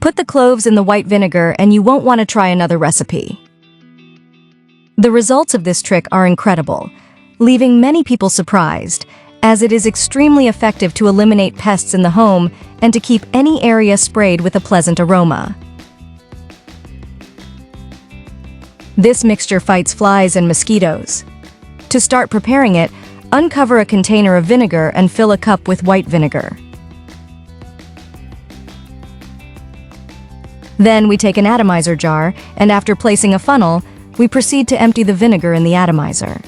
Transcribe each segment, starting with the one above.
Put the cloves in the white vinegar and you won't want to try another recipe. The results of this trick are incredible, leaving many people surprised, as it is extremely effective to eliminate pests in the home and to keep any area sprayed with a pleasant aroma. This mixture fights flies and mosquitoes. To start preparing it, uncover a container of vinegar and fill a cup with white vinegar. Then we take an atomizer jar, and after placing a funnel, we proceed to empty the vinegar in the atomizer.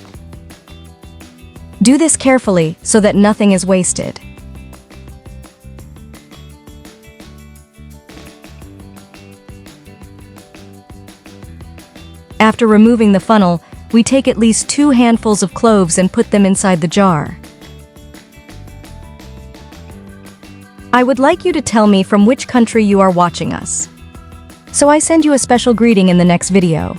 Do this carefully so that nothing is wasted. After removing the funnel, we take at least 2 handfuls of cloves and put them inside the jar. I would like you to tell me from which country you are watching us, so I send you a special greeting in the next video.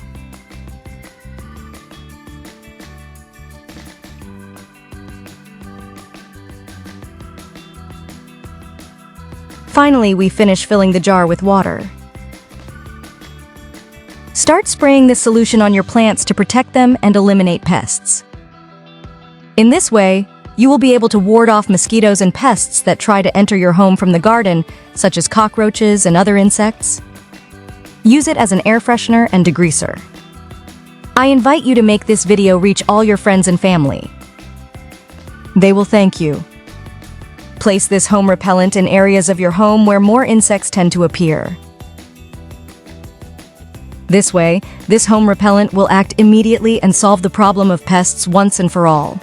Finally, we finish filling the jar with water. Start spraying this solution on your plants to protect them and eliminate pests. In this way, you will be able to ward off mosquitoes and pests that try to enter your home from the garden, such as cockroaches and other insects. Use it as an air freshener and degreaser. I invite you to make this video reach all your friends and family. They will thank you. Place this home repellent in areas of your home where more insects tend to appear. This way, this home repellent will act immediately and solve the problem of pests once and for all.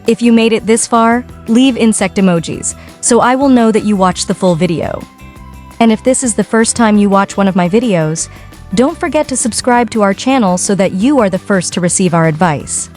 If you made it this far, leave insect emojis, so I will know that you watched the full video. And if this is the first time you watch one of my videos, don't forget to subscribe to our channel so that you are the first to receive our advice.